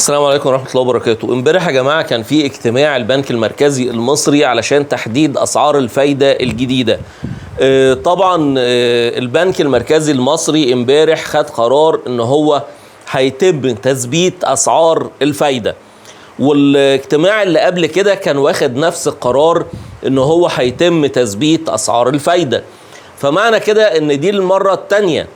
السلام عليكم ورحمة الله وبركاته. امبارح يا جماعة كان في اجتماع البنك المركزي المصري علشان تحديد أسعار الفايدة الجديدة. طبعا البنك المركزي المصري امبارح خد قرار ان هو هيتم تثبيت أسعار الفايدة، والاجتماع اللي قبل كده كان واخد نفس القرار ان هو هيتم تثبيت أسعار الفايدة. فمعنى كده ان دي المرة التانية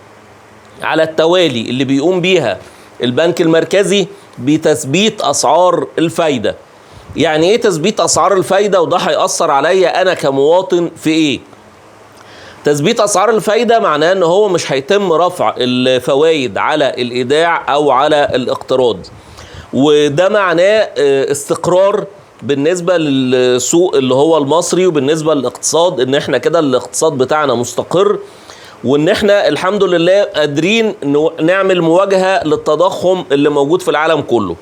على التوالي اللي بيقوم بيها البنك المركزي بتثبيت أسعار الفايدة. يعني ايه تثبيت أسعار الفايدة؟ وده هيأثر عليا أنا كمواطن في ايه؟ تثبيت أسعار الفايدة معناه ان هو مش هيتم رفع الفوائد على الإيداع أو على الاقتراض، وده معناه استقرار بالنسبة للسوق اللي هو المصري، وبالنسبة للاقتصاد ان احنا كده الاقتصاد بتاعنا مستقر، وان احنا الحمد لله قادرين نعمل مواجهة للتضخم اللي موجود في العالم كله.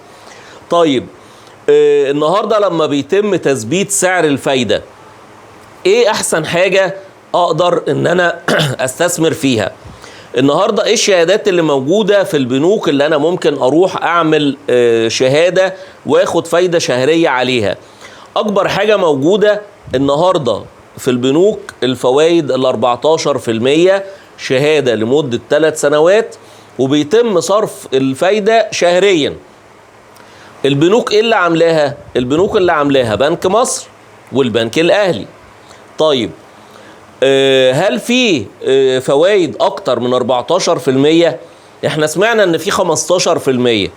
طيب النهاردة لما بيتم تثبيت سعر الفايدة، ايه احسن حاجة اقدر ان انا استثمر فيها؟ النهاردة ايه الشهادات اللي موجودة في البنوك اللي انا ممكن اروح اعمل شهادة واخد فايدة شهرية عليها؟ اكبر حاجة موجودة النهاردة في البنوك الفوائد 14% شهادة لمدة 3 سنوات، وبيتم صرف الفايدة شهريا. البنوك ايه اللي عاملاها؟ البنوك اللي عاملاها بنك مصر والبنك الاهلي. طيب هل في فوائد اكتر من 14%؟ احنا سمعنا ان في 15%.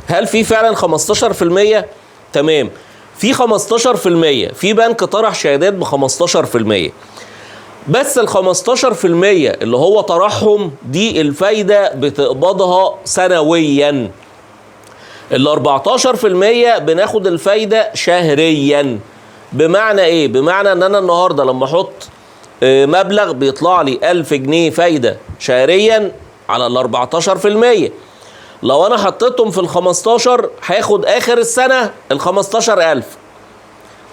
هل في فعلا 15%؟ تمام، في 15%. في بنك طرح شهادات ب 15%، بس ال 15% اللي هو طرحهم دي الفايدة بتقبضها سنويا. ال 14% بناخد الفايدة شهريا. بمعنى ايه؟ بمعنى ان انا النهاردة لما احط مبلغ بيطلع لي 1000 جنيه فايدة شهريا على ال 14%. لو انا حطيتهم في ال 15 هاخد اخر السنة ال 15,000.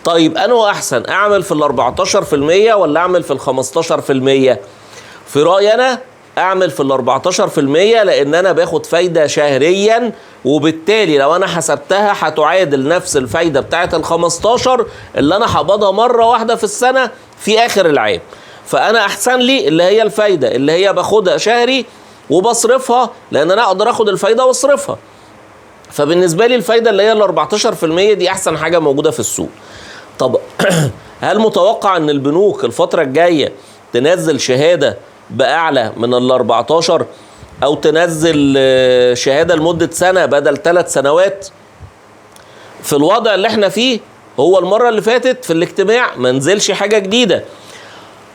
طيب انا احسن اعمل في ال 14% ولا اعمل في ال 15%؟ في رأيي انا اعمل في ال 14%، لان انا باخد فايدة شهريا، وبالتالي لو انا حسبتها هتعادل نفس الفايدة بتاعت ال 15 اللي انا هقبضها مرة واحدة في السنة في اخر العام. فانا احسن لي اللي هي الفايدة اللي هي باخدها شهري وبصرفها، لان انا اقدر اخد الفايدة واصرفها. فبالنسبة لي الفايدة اللي هي ال 14% دي احسن حاجة موجودة في السوق. طب هل متوقع ان البنوك الفترة الجاية تنزل شهادة بأعلى من ال 14، او تنزل شهادة لمدة سنة بدل 3 سنوات؟ في الوضع اللي احنا فيه، هو المرة اللي فاتت في الاجتماع ما نزلش حاجة جديدة،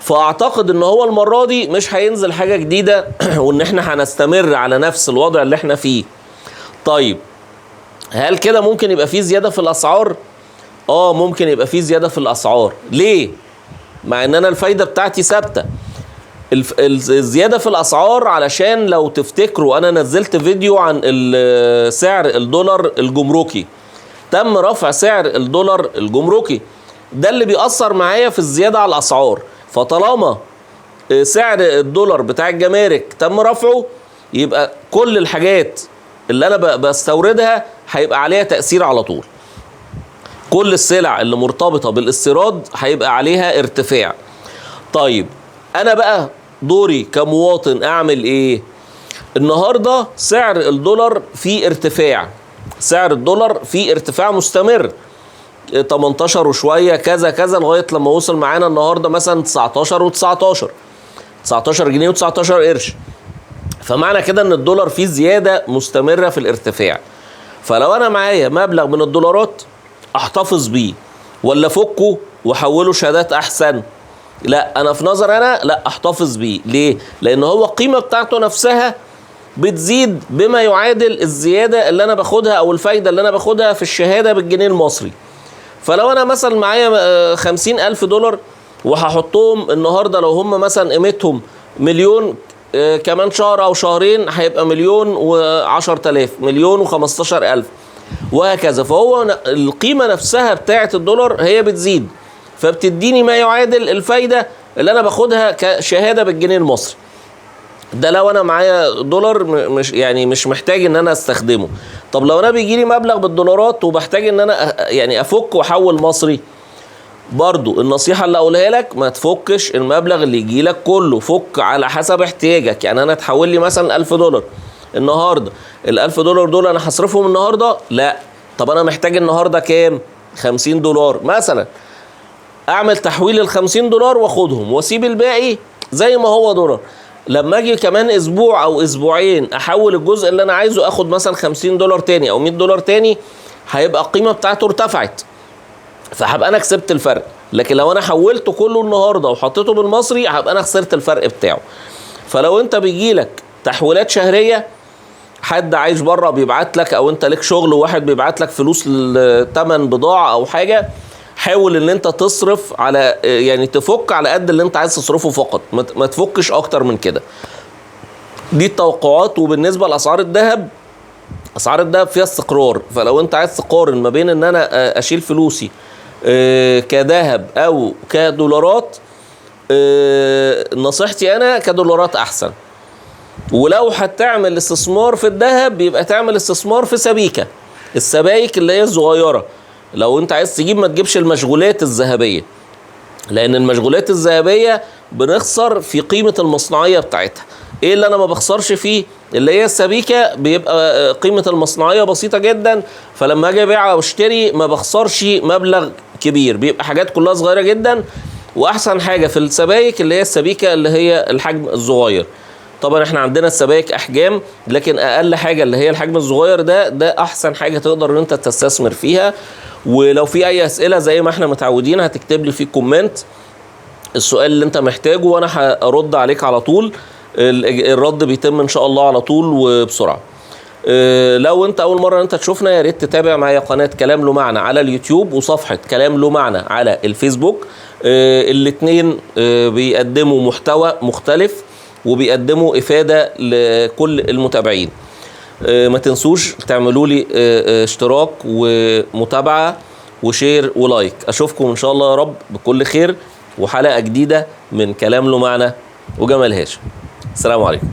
فاعتقد ان هو المرة دي مش هينزل حاجة جديدة وان احنا هنستمر على نفس الوضع اللي احنا فيه. طيب هل كده ممكن يبقى فيه زيادة في الاسعار؟ ممكن يبقى فيه زيادة في الاسعار. ليه؟ مع ان انا الفايدة بتاعتي ثابتة. الزيادة في الاسعار علشان لو تفتكروا انا نزلت فيديو عن سعر الدولار الجمركي. تم رفع سعر الدولار الجمركي، ده اللي بيأثر معايا في الزيادة على الاسعار. فطالما سعر الدولار بتاع الجمارك تم رفعه، يبقى كل الحاجات اللي انا بستوردها هيبقى عليها تأثير على طول. كل السلع اللي مرتبطة بالاستيراد هيبقى عليها ارتفاع. طيب انا بقى دوري كمواطن اعمل ايه؟ النهاردة سعر الدولار فيه ارتفاع، سعر الدولار فيه ارتفاع مستمر، 18 وشوية كذا كذا لغاية لما وصل معانا النهاردة مثلا 19 جنيه و19 قرش. فمعنى كده ان الدولار فيه زيادة مستمرة في الارتفاع. فلو انا معايا مبلغ من الدولارات احتفظ بيه ولا فكه وحوله شهادات احسن؟ لا، انا في نظر انا لا، احتفظ بيه. ليه؟ لان هو القيمة بتاعته نفسها بتزيد بما يعادل الزيادة اللي انا باخدها او الفايدة اللي انا باخدها في الشهادة بالجنيه المصري. فلو انا مثلا معايا 50,000 دولار وهحطهم النهاردة، لو هم مثلا قيمتهم مليون، كمان شهر او شهرين هيبقى 1,010,000، 1,015,000 وهكذا. فهو القيمة نفسها بتاعة الدولار هي بتزيد، فبتديني ما يعادل الفايدة اللي انا باخدها كشهادة بالجنيه المصري. ده لو انا معايا دولار مش محتاج ان انا استخدمه. طب لو انا بيجي لي مبلغ بالدولارات وبحتاج ان انا يعني افك واحول مصري، برضو النصيحة اللي اقولها لك ما تفكش المبلغ اللي يجي لك كله، فك على حسب احتياجك. يعني انا تحول لي مثلا 1000 دولار النهاردة، ال1000 دولار دول انا هصرفهم النهاردة؟ لا. طب انا محتاج النهاردة كام؟ 50 دولار مثلا، اعمل تحويل ال50 دولار واخدهم واسيب الباقي زي ما هو دولار. لما اجي كمان اسبوع او اسبوعين احول الجزء اللي انا عايزه، اخد مثلا 50 دولار تاني او 100 دولار تاني، هيبقى القيمة بتاعته ارتفعت، فهبقى انا كسبت الفرق. لكن لو انا حولته كله النهارده وحطيته بالمصري هبقى انا خسرت الفرق بتاعه. فلو انت بيجيلك تحويلات شهريه، حد عايش بره بيبعت لك، او انت لك شغل وواحد بيبعت لك فلوس لثمن بضاعه او حاجه، حاول ان انت تصرف على يعني تفك على قد اللي انت عايز تصرفه فقط، ما تفكش اكتر من كده. دي التوقعات. وبالنسبه لاسعار الذهب، اسعار الذهب فيها استقرار، فلو انت عايز تقارن ما بين ان انا اشيل فلوسي كذهب او كدولارات، نصيحتي انا كدولارات احسن. ولو هتعمل استثمار في الذهب يبقى تعمل استثمار في سبيكة، السبائك اللي هي الصغيرة. لو انت عايز تجيب ما تجيبش المشغولات الذهبية، لان المشغولات الذهبية بنخسر في قيمة المصنعية بتاعتها. ايه اللي انا ما بخسرش فيه؟ اللي هي السبيكة بيبقى قيمة المصنعية بسيطة جدا، فلما اجي ابيع او اشتري ما بخسرش مبلغ كبير، بيبقى حاجات كلها صغيرة جدا. واحسن حاجة في السبائك اللي هي السبيكة اللي هي الحجم الصغير. طبعا احنا عندنا السبائك احجام، لكن اقل حاجة اللي هي الحجم الصغير ده احسن حاجة تقدر ان انت تستثمر فيها. ولو في اي اسئلة زي ما احنا متعودين هتكتب لي في كومنت السؤال اللي انت محتاجه وانا هرد عليك على طول. الرد بيتم ان شاء الله على طول وبسرعة. لو انت اول مرة انت تشوفنا، يا ريت تتابع معايا قناة كلام له معنى على اليوتيوب وصفحة كلام له معنى على الفيسبوك. الاتنين بيقدموا محتوى مختلف وبيقدموا افادة لكل المتابعين. ما تنسوش تعملوا لي اشتراك ومتابعة وشير ولايك. اشوفكم ان شاء الله يا رب بكل خير وحلقة جديدة من كلام له معنى وجمال هاشم. السلام عليكم.